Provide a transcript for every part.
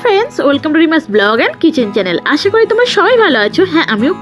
Friends welcome to Rima's blog and kitchen channel. আশা করি তোমরা সবাই ভালো আছো। হ্যাঁ, আমিও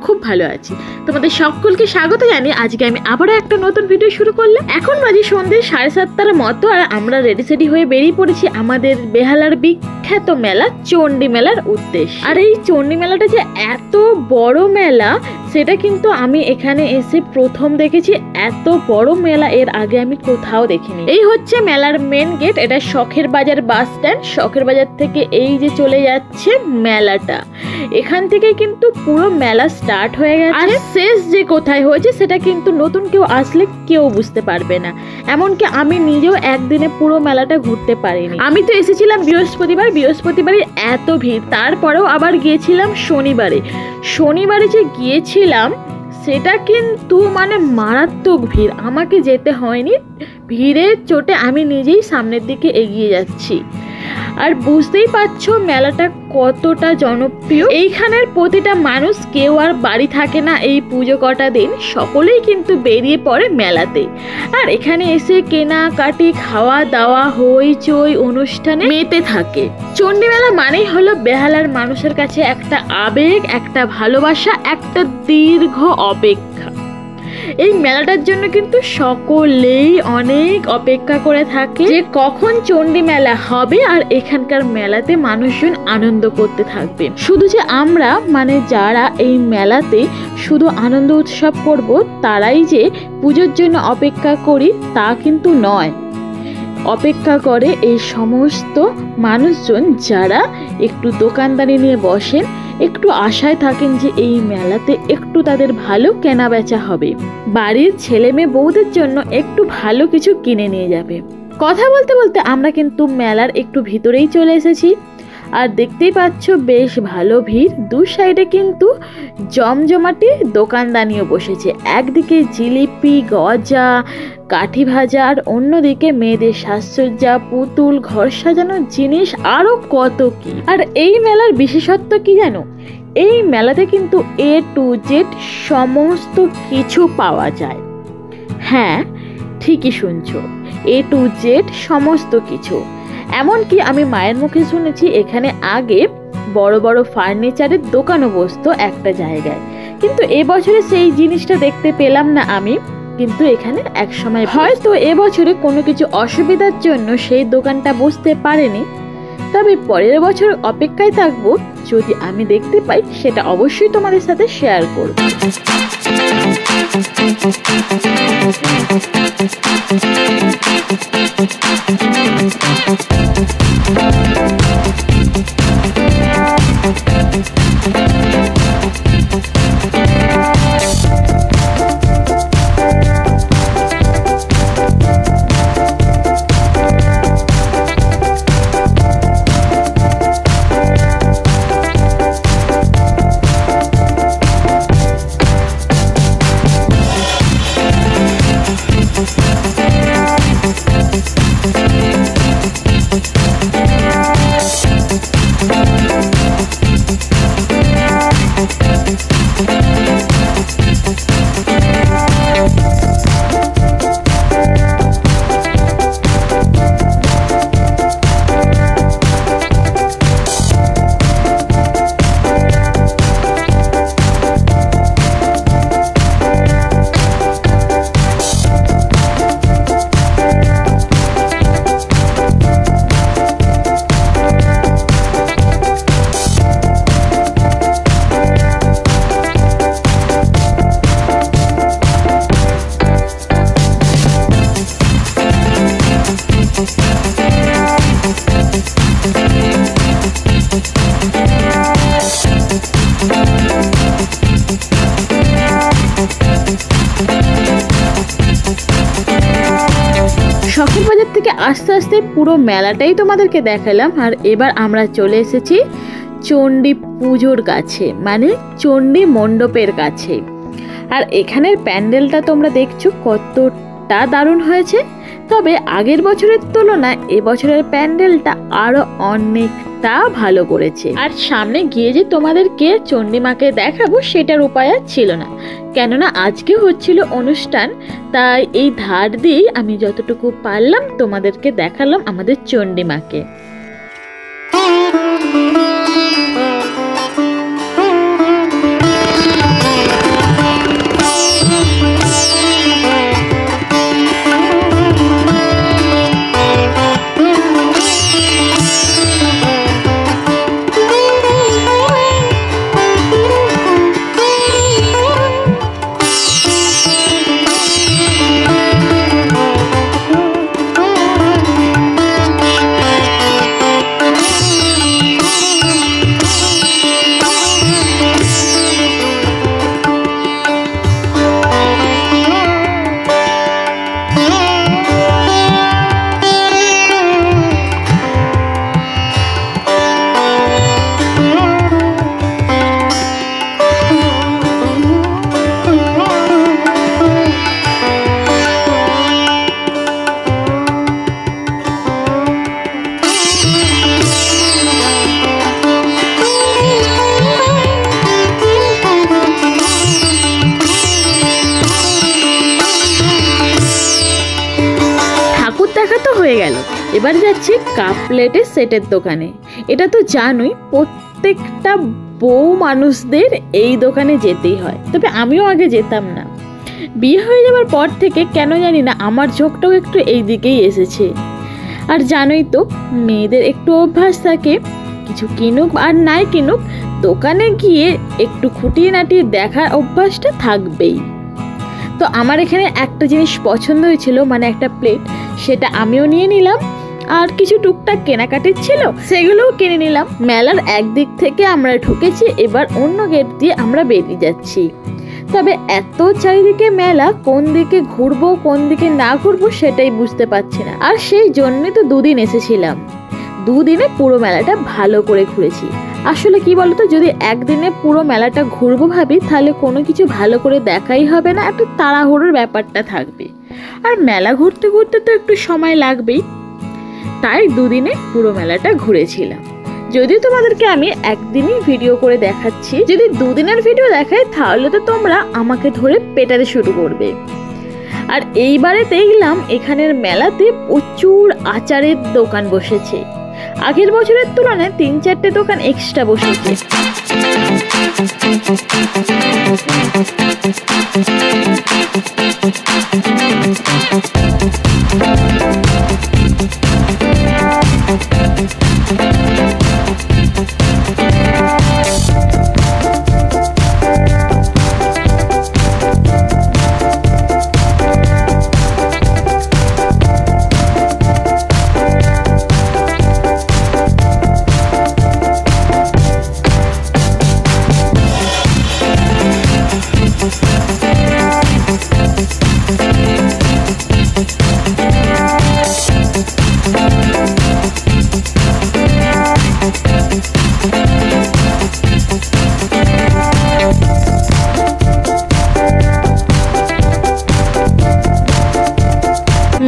খুব ভালো আছি। তোমাদের সকলকে স্বাগত জানিয়ে আজকে আমি আবারও একটা নতুন ভিডিও শুরু করলাম। এখন বাজে সন্ধ্যে 7:30টার মতো আর আমরা রেডি হয়ে বেরিয়ে পড়েছি আমাদের বেহালার বিখ্যাত মেলা চণ্ডী মেলার উদ্দেশ্যে। আর এই চণ্ডী মেলাটা যে এত বড় মেলা সেটা কিন্তু আমি এখানে এসে প্রথম দেখেছি। এত বড় মেলা এর আগে আমি কোথাও দেখিনি। এই হচ্ছে মেলার মেন গেট। এটা শখের বাজার বাস স্ট্যান্ড। শখের বাজার থেকে এই যে চলে যাচ্ছে মেলাটা, এখান থেকে কিন্তু পুরো মেলা স্টার্ট হয়ে গেছে। আর শেষ যে কোথায় হয়েছে সেটা কিন্তু নতুন কেউ আসলে কেউ বুঝতে পারবে না। এমনকি আমি নিজেও একদিনে পুরো মেলাটা ঘুরতে পারিনি। আমি তো এসেছিলাম বৃহস্পতিবারে এত ভিড়, তারপরেও আবার গিয়েছিলাম শনিবারে যে গিয়েছিলাম সেটা কিন্তু মানে মারাত্মক ভিড়। আমাকে যেতে হয়নি, ভিড়ের চোটে আমি নিজেই সামনের দিকে এগিয়ে যাচ্ছি। আর বুঝতেই পারছো মেলাটা কতটা জনপ্রিয়। এইখানের প্রতিটা মানুষ, কেউ আর বাড়ি থাকে না এই পুজো কটা দিন, সকলেই কিন্তু বেরিয়ে পড়ে মেলাতে। আর এখানে এসে কেনাকাটি, খাওয়া দাওয়া, হইচই অনুষ্ঠানে মেতে থাকে। চণ্ডী মেলা মানেই হলো বেহালার মানুষের কাছে একটা আবেগ, একটা ভালোবাসা, একটা দীর্ঘ অপেক্ষা। এই মেলাটার জন্য কিন্তু সকলেই অনেক অপেক্ষা করে থাকে যে কখন চণ্ডী মেলা হবে আর এখানকার মেলাতে মানুষজন আনন্দ করতে থাকবে। শুধু যে আমরা মানে যারা এই মেলাতে শুধু আনন্দ উৎসব করব তারাই যে পুজোর জন্য অপেক্ষা করি তা কিন্তু নয়। অপেক্ষা করে এই সমস্ত মানুষজন যারা একটু দোকানদারি নিয়ে বসেন, একটু আশায় থাকেন যে এই মেলাতে একটু তাদের ভালো কেনা বেচা হবে, বাড়ির ছেলে মেয়ে বউদের জন্য একটু ভালো কিছু কিনে নিয়ে যাবে। কথা বলতে বলতে আমরা কিন্তু মেলার একটু ভিতরেই চলে এসেছি। আর দেখতেই পাচ্ছ বেশ ভালো ভিড়। দু সাইডে কিন্তু জমজমাটি দোকানদানিও বসেছে। একদিকে জিলিপি, গজা, কাঠি ভাজা, আর অন্যদিকে মেয়েদের সাজসজ্জা, পুতুল, ঘর সাজানোর জিনিস, আরো কত কি। আর এই মেলার বিশেষত্ব কি জানো? এই মেলাতে কিন্তু A to Z সমস্ত কিছু পাওয়া যায়। হ্যাঁ, ঠিকই শুনছো, A to Z সমস্ত কিছু। এমনকি আমি মায়ের মুখে শুনেছি এখানে আগে বড় বড় ফার্নিচারের দোকানও বসতো একটা জায়গায়, কিন্তু এবছরে সেই জিনিসটা দেখতে পেলাম না আমি। কিন্তু এখানে এক সময় হয়তো এবছরে কোনো কিছু অসুবিধার জন্য সেই দোকানটা বসতে পারেনি। তবে পরের বছর অপেক্ষায় থাকবো, যদি আমি দেখতে পাই সেটা অবশ্যই তোমাদের সাথে শেয়ার করব। শখের বাজার থেকে আস্তে আস্তে পুরো মেলাটাই তোমাদেরকে দেখালাম। আর এবার আমরা চলে এসেছি চণ্ডী পুজোর কাছে, মানে চণ্ডী মণ্ডপের কাছে। আর এখানের প্যান্ডেলটা তোমরা দেখছো কতটা দারুণ হয়েছে। তবে আগের বছরের তুলনায় এবছরের প্যান্ডেলটা আরো অনেকটা ভালো করেছে। আর সামনে গিয়ে যে তোমাদেরকে চণ্ডী মাকে দেখাবো সেটার উপায় আর ছিল না, কেননা আজকে হচ্ছিল অনুষ্ঠান। তাই এই ধার দিয়েই আমি যতটুকু পারলাম তোমাদেরকে দেখালাম আমাদের চণ্ডী মাকে। এবার যাচ্ছি কাপ প্লেটের সেটের দোকানে। এটা তো জানোই প্রত্যেকটা বউ মানুষদের এই দোকানে যেতেই হয়, তবে আমিও আগে যেতাম না। বিয়ে হয়ে যাওয়ার পর থেকে কেন জানি না আমার চোখটাও একটু এই দিকেই এসেছে। আর জানোই তো মেয়েদের একটু অভ্যাস থাকে, কিছু কিনুক আর নাই কিনুক দোকানে গিয়ে একটু খুঁটিয়ে নাটিয়ে দেখার অভ্যাসটা থাকবেই। তো আমার এখানে একটা জিনিস পছন্দ হয়েছিল, মানে একটা প্লেট, সেটা আমিও নিয়ে নিলাম। আর কিছু টুকটাক কেনাকাটির ছিল, সেগুলোও কিনে নিলাম। মেলার একদিক থেকে আমরা ঢুকেছি, এবার অন্য গেট দিয়ে আমরা বেরিয়ে যাচ্ছি। তবে এত চারিদিকে মেলা, কোন দিকে ঘুরবো কোন দিকে না ঘুরবো সেটাই বুঝতে পারছি না। আর সেই জন্যই তো দুদিন এসেছিলাম, দুদিনে পুরো মেলাটা ভালো করে ঘুরেছি। আসলে কি বলতো, যদি একদিনে পুরো মেলাটা ঘুরবো ভাবি তাহলে কোনো কিছু ভালো করে দেখাই হবে না, একটু তাড়াহুড়োর ব্যাপারটা থাকবে। আর মেলা ঘুরতে ঘুরতে তো একটু সময় লাগবেই, তাই দুদিনে পুরো মেলাটা ঘুরেছিলাম। যদিও তোমাদেরকে আমি একদিনই ভিডিও করে দেখাচ্ছি, যদি দুদিনের ভিডিও দেখাই তাহলে তো তোমরা আমাকে ধরে পেটাতে শুরু করবে। আর এইবারে দেখলাম এখানের মেলাতে প্রচুর আচারের দোকান বসেছে। আগের বছরের তুলনায় 3-4টে দোকান এক্সট্রা বসেছে।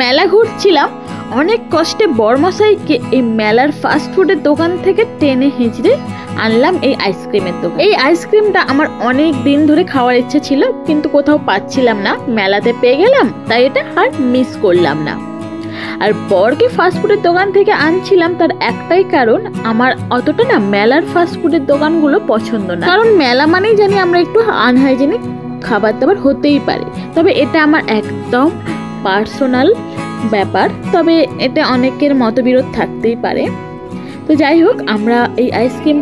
মেলা ঘুরছিলাম, অনেক কষ্টে বড়মশাইকে এই মেলার ফাস্ট ফুডের দোকান থেকে টেনে হিঁচড়ে আনলাম এই আইসক্রিমের দোকান। এই আইসক্রিমটা আমার অনেক দিন ধরে খাওয়ার ইচ্ছা ছিল, কিন্তু কোথাও পাচ্ছিলাম না। মেলাতে পেয়ে গেলাম, তাই এটা আর মিস করলাম না। আর বরকে ফাস্টফুডের দোকান থেকে আনছিলাম তার একটাই কারণ, আমার অতটা না মেলার ফাস্টফুডের দোকানগুলো পছন্দ না। কারণ মেলা মানেই জানি আমরা একটু আনহাইজেনিক খাবার দাবার হতেই পারে, তবে এটা আমার একদম পার্সোনাল ব্যাপার, তবে এটা অনেকের মতবিরোধ থাকতেই পারে। তো যাই হোক, আমরা এই আইসক্রিম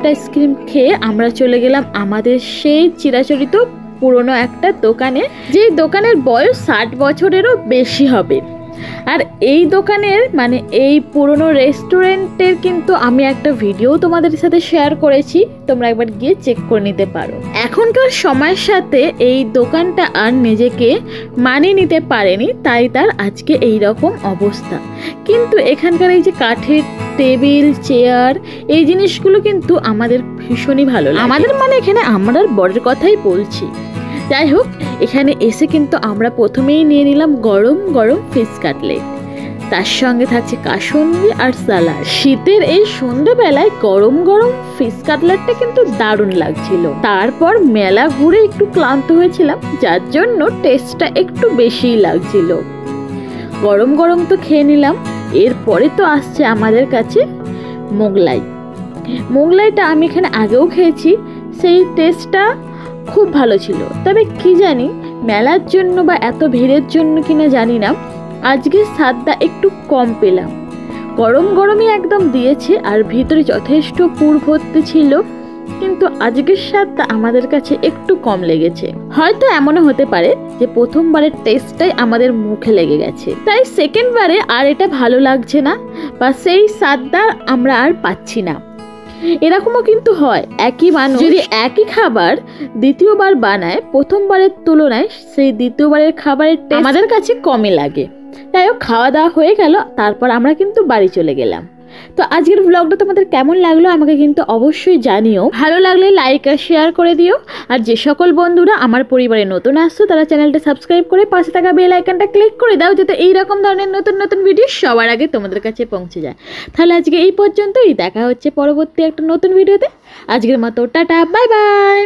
খেয়ে আমরা চলে গেলাম আমাদের সেই চিরাচরিত পুরনো একটা দোকানে, যেই দোকানের বয়স 60 বছরেরও বেশি হবে। আর এই দোকানের মানে এই পুরনো রেস্টুরেন্টের কিন্তু আমি একটা ভিডিও তোমাদের সাথে শেয়ার করেছি, তোমরা একবার গিয়ে চেক করে নিতে পারো। এখনকার সময়ের সাথে এই দোকানটা আর নিজেকে মানিয়ে নিতে পারেনি, তাই তার আজকে এই রকম অবস্থা। কিন্তু এখানকার এই যে কাঠের টেবিল চেয়ার, এই জিনিসগুলো কিন্তু আমাদের ভীষণই ভালো লাগে। আমাদের মানে এখানে আমরা বড়ের কথাই বলছি। যাই হোক, এখানে এসে কিন্তু আমরা প্রথমেই নিয়ে নিলাম গরম গরম ফিশ কাটলেট, তার সঙ্গে থাকছে কাসুন্দি আর সালাড। শীতের এই সন্ধ্যেবেলায় গরম গরম ফিশ কাটলেটটা কিন্তু দারুণ লাগছিল। তারপর মেলা ঘুরে একটু ক্লান্ত হয়েছিলাম, যার জন্য টেস্টটা একটু বেশিই লাগছিল। গরম গরম তো খেয়ে নিলাম, এরপরে তো আসছে আমাদের কাছে মোগলাই। মোগলাইটা আমি এখানে আগেও খেয়েছি, সেই টেস্টটা খুব ভালো ছিল। তবে কি জানি মেলার জন্য বা এত ভিড়ের জন্য কিনা জানি না, আজকে স্বাদটা একটু কম পেলাম। গরম গরমই একদম দিয়েছে আর ভিতরে যথেষ্ট পুর ভর্তি ছিল, কিন্তু আজকের স্বাদটা আমাদের কাছে একটু কম লেগেছে। হয়তো এমনও হতে পারে যে প্রথমবারের টেস্টটাই আমাদের মুখে লেগে গেছে, তাই সেকেন্ড বারে আর এটা ভালো লাগছে না বা সেই স্বাদটা আমরা আর পাচ্ছি না। এরকমও কিন্তু হয়, একই মানুষ যদি একই খাবার দ্বিতীয়বার বানায়, প্রথমবারের তুলনায় সেই দ্বিতীয়বারের খাবারের টেস্ট আমাদের কাছে কমই লাগে। যাই হোক, খাওয়া দাওয়া হয়ে গেল, তারপর আমরা কিন্তু বাড়ি চলে গেলাম। তো আজকের ব্লগটা তোমাদের কেমন লাগলো আমাকে কিন্তু অবশ্যই জানিও। ভালো লাগলে লাইক আর শেয়ার করে দিও। আর যে সকল বন্ধুরা আমার পরিবারে নতুন আসছো তারা চ্যানেলটা সাবস্ক্রাইব করে পাশে থাকা বেল আইকনটা ক্লিক করে দাও, যাতে এইরকম ধরনের নতুন নতুন ভিডিও সবার আগে তোমাদের কাছে পৌঁছে যায়। তাহলে আজকে এই পর্যন্তই, দেখা হচ্ছে পরবর্তী একটা নতুন ভিডিওতে। আজকের মতো টাটা, বাই বাই।